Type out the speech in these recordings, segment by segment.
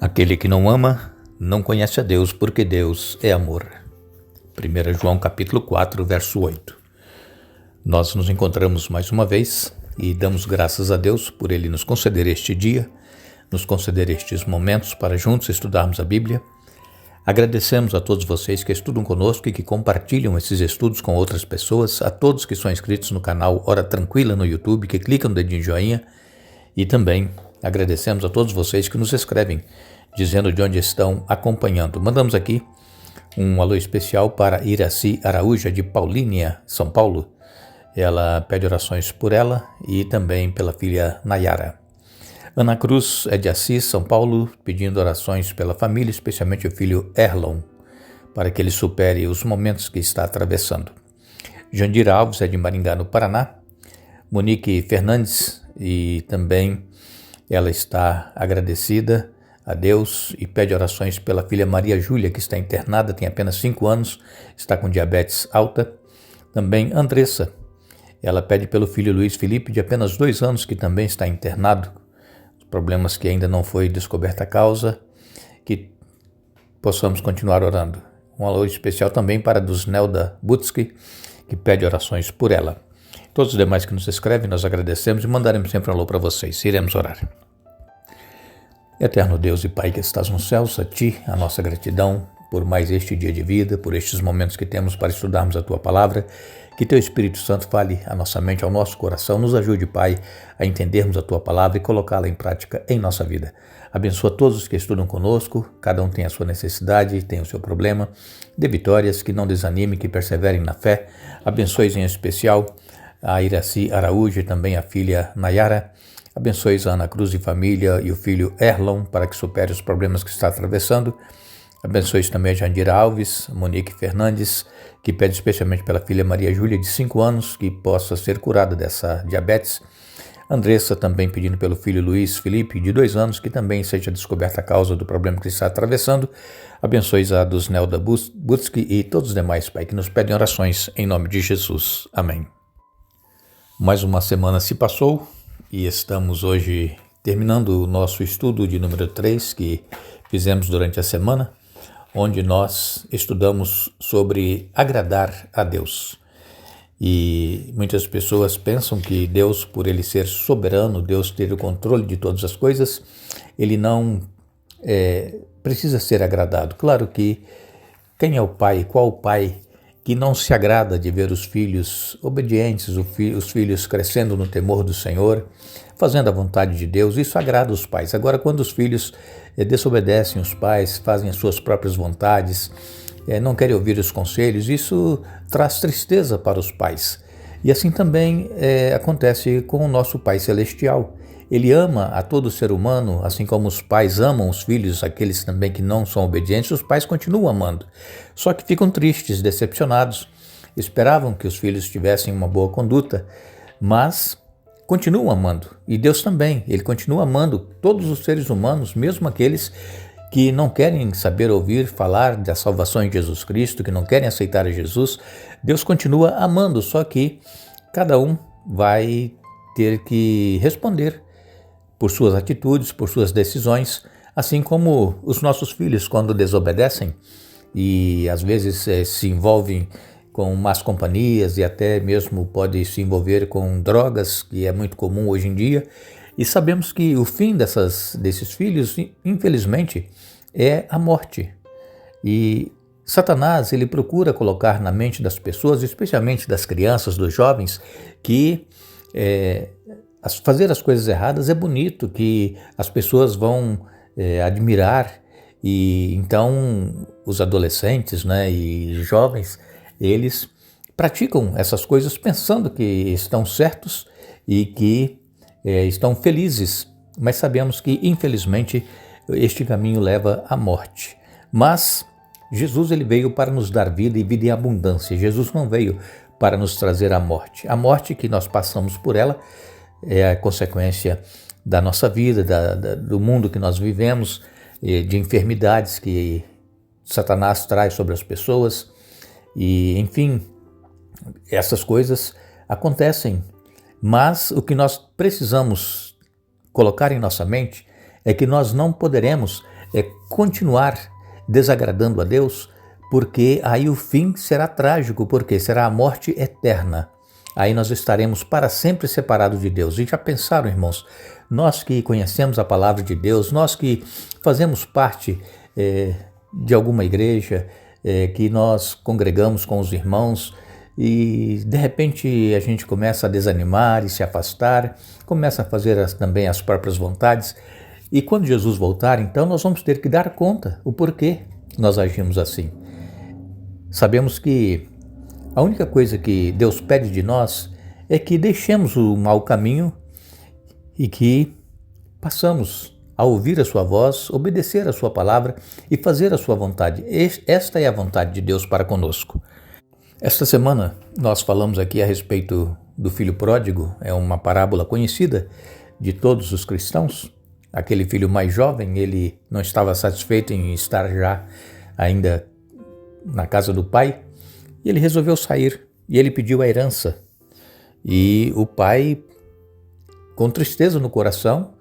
Aquele que não ama, não conhece a Deus, porque Deus é amor. 1 João capítulo 4, verso 8. Nós nos encontramos mais uma vez e damos graças a Deus por Ele nos conceder este dia, nos conceder estes momentos para juntos estudarmos a Bíblia. Agradecemos a todos vocês que estudam conosco e que compartilham esses estudos com outras pessoas, a todos que são inscritos no canal Hora Tranquila no YouTube, que clicam no dedinho de joinha, e também agradecemos a todos vocês que nos escrevem, dizendo de onde estão acompanhando. Mandamos aqui um alô especial para Iraci Araújo, de Paulínia, São Paulo. Ela pede orações por ela e também pela filha Nayara. Ana Cruz é de Assis, São Paulo, pedindo orações pela família, especialmente o filho Erlon, para que ele supere os momentos que está atravessando. Jandira Alves é de Maringá, no Paraná. Monique Fernandes, e também ela está agradecida a Deus e pede orações pela filha Maria Júlia, que está internada, tem apenas 5 anos, está com diabetes alta. Também Andressa, ela pede pelo filho Luiz Felipe, de apenas 2 anos, que também está internado, problemas que ainda não foi descoberta a causa, que possamos continuar orando. Um alô especial também para Dusnelda Butsky, que pede orações por ela. Todos os demais que nos escrevem, nós agradecemos e mandaremos sempre um alô para vocês. Iremos orar. Eterno Deus e Pai que estás nos céus, a Ti a nossa gratidão por mais este dia de vida, por estes momentos que temos para estudarmos a Tua Palavra. Que Teu Espírito Santo fale à nossa mente, ao nosso coração. Nos ajude, Pai, a entendermos a Tua Palavra e colocá-la em prática em nossa vida. Abençoa todos os que estudam conosco, cada um tem a sua necessidade, tem o seu problema. Dê vitórias, que não desanimem, que perseverem na fé. Abençoe em especial a Iraci Araújo e também a filha Nayara. Abençoe a Ana Cruz e família e o filho Erlon para que supere os problemas que está atravessando. Abençoe também a Jandira Alves, Monique Fernandes, que pede especialmente pela filha Maria Júlia, de 5 anos, que possa ser curada dessa diabetes. Andressa também pedindo pelo filho Luiz Felipe, de 2 anos, que também seja descoberta a causa do problema que está atravessando. Abençoe a Dusnelda Butsky e todos os demais, Pai, que nos pedem orações em nome de Jesus. Amém. Mais uma semana se passou e estamos hoje terminando o nosso estudo de número 3 que fizemos durante a semana, onde nós estudamos sobre agradar a Deus. E muitas pessoas pensam que Deus, por Ele ser soberano, Deus ter o controle de todas as coisas, Ele não precisa ser agradado. Claro que quem é o pai, qual o pai que não se agrada de ver os filhos obedientes, os filhos crescendo no temor do Senhor, fazendo a vontade de Deus? Isso agrada os pais. Agora, quando os filhos desobedecem os pais, fazem as suas próprias vontades, não querem ouvir os conselhos, isso traz tristeza para os pais. E assim também acontece com o nosso Pai Celestial. Ele ama a todo ser humano, assim como os pais amam os filhos, aqueles também que não são obedientes, os pais continuam amando. Só que ficam tristes, decepcionados, esperavam que os filhos tivessem uma boa conduta, mas continuam amando. E Deus também, Ele continua amando todos os seres humanos, mesmo aqueles que não querem saber ouvir falar da salvação em Jesus Cristo, que não querem aceitar a Jesus. Deus continua amando, só que cada um vai ter que responder por suas atitudes, por suas decisões, assim como os nossos filhos, quando desobedecem e às vezes se envolvem com más companhias e até mesmo pode se envolver com drogas, que é muito comum hoje em dia. E sabemos que o fim desses filhos, infelizmente, é a morte. E Satanás, ele procura colocar na mente das pessoas, especialmente das crianças, dos jovens, que fazer as coisas erradas é bonito, que as pessoas vão admirar. E então os adolescentes, e jovens, eles praticam essas coisas pensando que estão certos e que estão felizes, mas sabemos que infelizmente este caminho leva à morte. Mas Jesus, ele veio para nos dar vida e vida em abundância. Jesus não veio para nos trazer a morte. A morte que nós passamos por ela é a consequência da nossa vida, do mundo que nós vivemos, de enfermidades que Satanás traz sobre as pessoas. E, enfim, essas coisas acontecem. Mas o que nós precisamos colocar em nossa mente é que nós não poderemos continuar desagradando a Deus, porque aí o fim será trágico, porque será a morte eterna. Aí nós estaremos para sempre separados de Deus. E já pensaram, irmãos, nós que conhecemos a palavra de Deus, nós que fazemos parte de alguma igreja, que nós congregamos com os irmãos, e de repente a gente começa a desanimar e se afastar, começa a fazer também as próprias vontades, e quando Jesus voltar, então nós vamos ter que dar conta o porquê nós agimos assim. Sabemos que a única coisa que Deus pede de nós é que deixemos o mau caminho e que passamos a ouvir a sua voz, obedecer a sua palavra e fazer a sua vontade. Esta é a vontade de Deus para conosco. Esta semana nós falamos aqui a respeito do filho pródigo, é uma parábola conhecida de todos os cristãos. Aquele filho mais jovem, ele não estava satisfeito em estar já ainda na casa do pai, e ele resolveu sair, e ele pediu a herança. E o pai, com tristeza no coração,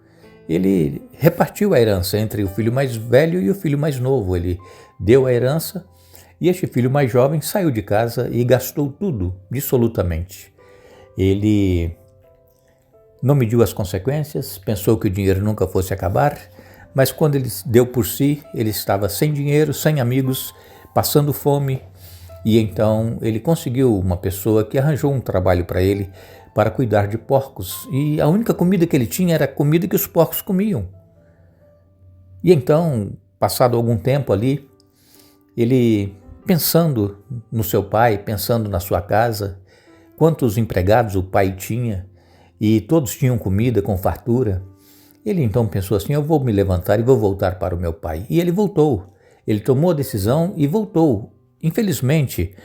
ele repartiu a herança entre o filho mais velho e o filho mais novo. Ele deu a herança e este filho mais jovem saiu de casa e gastou tudo, absolutamente. Ele não mediu as consequências, pensou que o dinheiro nunca fosse acabar, mas quando ele deu por si, ele estava sem dinheiro, sem amigos, passando fome, e então ele conseguiu uma pessoa que arranjou um trabalho para ele, para cuidar de porcos, e a única comida que ele tinha era a comida que os porcos comiam. E então, passado algum tempo ali, ele, pensando no seu pai, pensando na sua casa, quantos empregados o pai tinha, e todos tinham comida com fartura, ele então pensou assim: eu vou me levantar e vou voltar para o meu pai. E ele voltou, ele tomou a decisão e voltou. Infelizmente,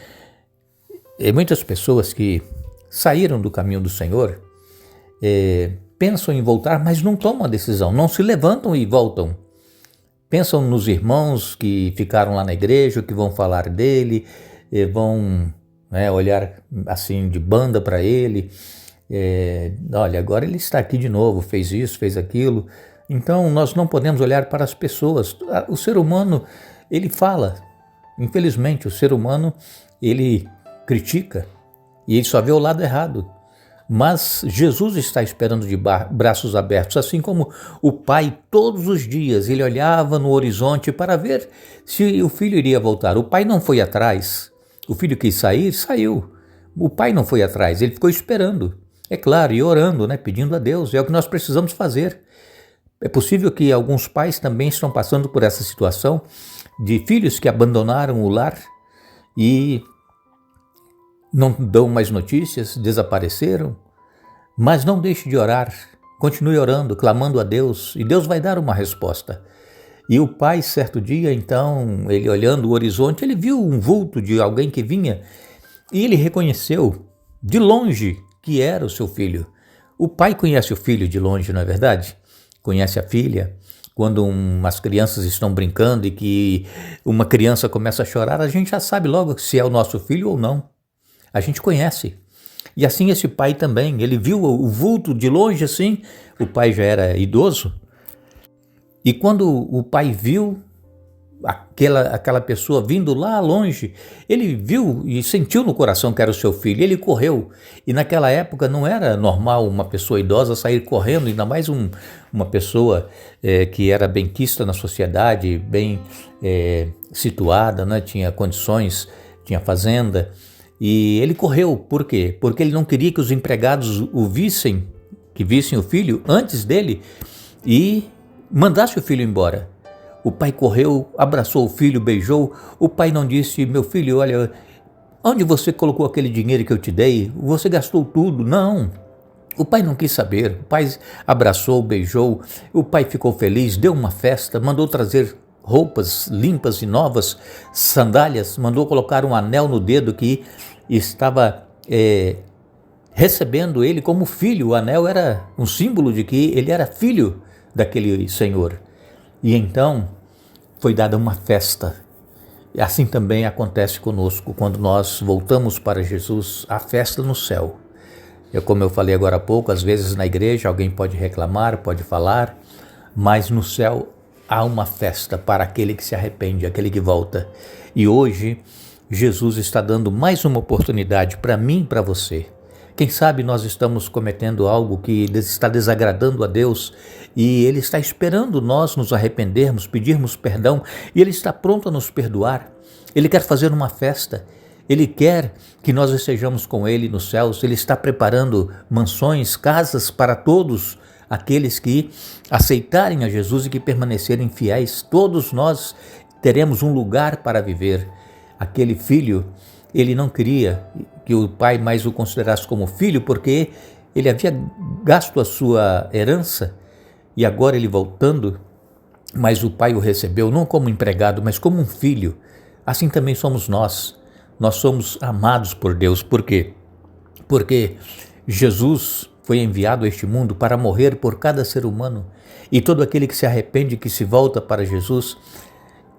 muitas pessoas que saíram do caminho do Senhor, pensam em voltar, mas não tomam a decisão, não se levantam e voltam. Pensam nos irmãos que ficaram lá na igreja, que vão falar dele, vão olhar assim de banda para ele. Olha, agora ele está aqui de novo, fez isso, fez aquilo. Então nós não podemos olhar para as pessoas. O ser humano, ele fala. Infelizmente, o ser humano, ele critica. E ele só vê o lado errado. Mas Jesus está esperando de braços abertos, assim como o pai todos os dias, ele olhava no horizonte para ver se o filho iria voltar. O pai não foi atrás. O filho quis sair, saiu. O pai não foi atrás, ele ficou esperando. É claro, e orando, pedindo a Deus. É o que nós precisamos fazer. É possível que alguns pais também estão passando por essa situação de filhos que abandonaram o lar e não dão mais notícias, desapareceram, mas não deixe de orar, continue orando, clamando a Deus, e Deus vai dar uma resposta. E o pai, certo dia, então, ele olhando o horizonte, ele viu um vulto de alguém que vinha, e ele reconheceu de longe que era o seu filho. O pai conhece o filho de longe, não é verdade? Conhece a filha. Quando umas crianças estão brincando e que uma criança começa a chorar, a gente já sabe logo se é o nosso filho ou não. A gente conhece. E assim esse pai também, ele viu o vulto de longe assim, o pai já era idoso, e quando o pai viu aquela pessoa vindo lá longe, ele viu e sentiu no coração que era o seu filho, ele correu. E naquela época não era normal uma pessoa idosa sair correndo, ainda mais uma pessoa que era benquista na sociedade, bem situada, tinha condições, tinha fazenda. E ele correu, por quê? Porque ele não queria que os empregados que vissem o filho antes dele e mandasse o filho embora. O pai correu, abraçou o filho, beijou. O pai não disse: meu filho, olha, onde você colocou aquele dinheiro que eu te dei? Você gastou tudo. Não. O pai não quis saber. O pai abraçou, beijou. O pai ficou feliz, deu uma festa, mandou trazer roupas limpas e novas, sandálias, mandou colocar um anel no dedo que estava recebendo ele como filho. O anel era um símbolo de que ele era filho daquele senhor. E então foi dada uma festa. E assim também acontece conosco quando nós voltamos para Jesus, a festa no céu. Como eu falei agora há pouco, às vezes na igreja alguém pode reclamar, pode falar, mas no céu há uma festa para aquele que se arrepende, aquele que volta. E hoje, Jesus está dando mais uma oportunidade para mim e para você. Quem sabe nós estamos cometendo algo que está desagradando a Deus e Ele está esperando nós nos arrependermos, pedirmos perdão, e Ele está pronto a nos perdoar. Ele quer fazer uma festa, Ele quer que nós estejamos com Ele nos céus. Ele está preparando mansões, casas para todos aqueles que aceitarem a Jesus e que permanecerem fiéis. Todos nós teremos um lugar para viver. Aquele filho, ele não queria que o pai mais o considerasse como filho, porque ele havia gasto a sua herança e agora ele voltando, mas o pai o recebeu não como empregado, mas como um filho. Assim também somos nós. Nós somos amados por Deus. Por quê? Porque Jesus foi enviado a este mundo para morrer por cada ser humano, e todo aquele que se arrepende, que se volta para Jesus,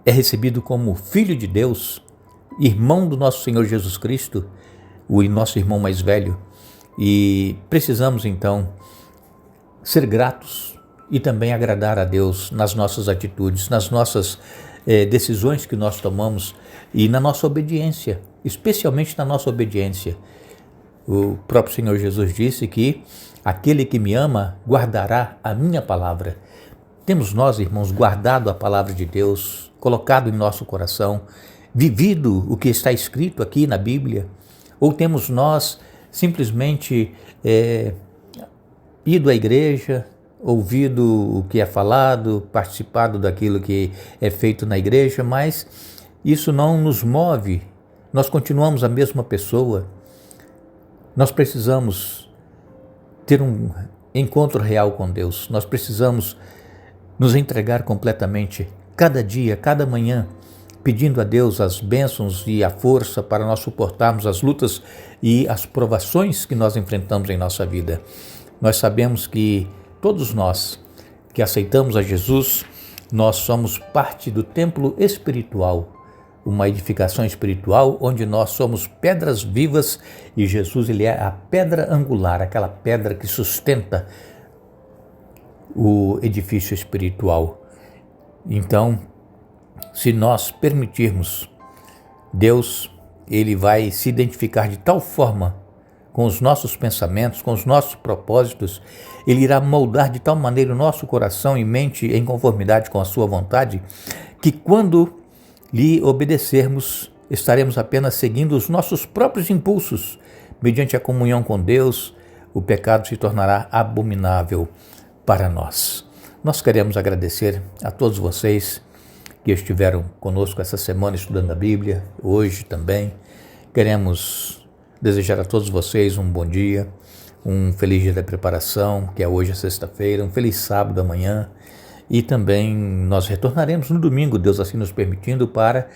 é recebido como filho de Deus, irmão do nosso Senhor Jesus Cristo, o nosso irmão mais velho. E precisamos então ser gratos e também agradar a Deus nas nossas atitudes, nas nossas decisões que nós tomamos e na nossa obediência, especialmente na nossa obediência. O próprio Senhor Jesus disse que aquele que me ama guardará a minha palavra. Temos nós, irmãos, guardado a palavra de Deus, colocado em nosso coração, vivido o que está escrito aqui na Bíblia? Ou temos nós simplesmente ido à igreja, ouvido o que é falado, participado daquilo que é feito na igreja, mas isso não nos move, nós continuamos a mesma pessoa? Nós precisamos ter um encontro real com Deus, nós precisamos nos entregar completamente, cada dia, cada manhã, pedindo a Deus as bênçãos e a força para nós suportarmos as lutas e as provações que nós enfrentamos em nossa vida. Nós sabemos que todos nós que aceitamos a Jesus, nós somos parte do templo espiritual, uma edificação espiritual onde nós somos pedras vivas e Jesus, ele é a pedra angular, aquela pedra que sustenta o edifício espiritual. Então, se nós permitirmos, Deus, ele vai se identificar de tal forma com os nossos pensamentos, com os nossos propósitos, ele irá moldar de tal maneira o nosso coração e mente em conformidade com a sua vontade, que quando lhe obedecermos, estaremos apenas seguindo os nossos próprios impulsos. Mediante a comunhão com Deus, o pecado se tornará abominável para nós. Nós queremos agradecer a todos vocês que estiveram conosco essa semana estudando a Bíblia, hoje também. Queremos desejar a todos vocês um bom dia, um feliz dia da preparação, que é hoje, sexta-feira, um feliz sábado amanhã. E também nós retornaremos no domingo, Deus assim nos permitindo, para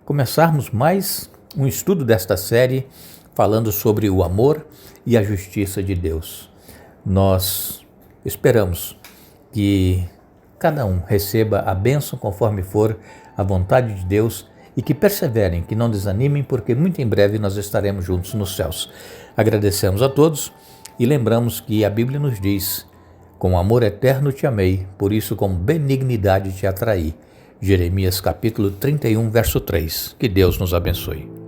começarmos mais um estudo desta série falando sobre o amor e a justiça de Deus. Nós esperamos que cada um receba a bênção conforme for a vontade de Deus e que perseverem, que não desanimem, porque muito em breve nós estaremos juntos nos céus. Agradecemos a todos e lembramos que a Bíblia nos diz: com amor eterno te amei, por isso com benignidade te atraí. Jeremias capítulo 31, verso 3. Que Deus nos abençoe.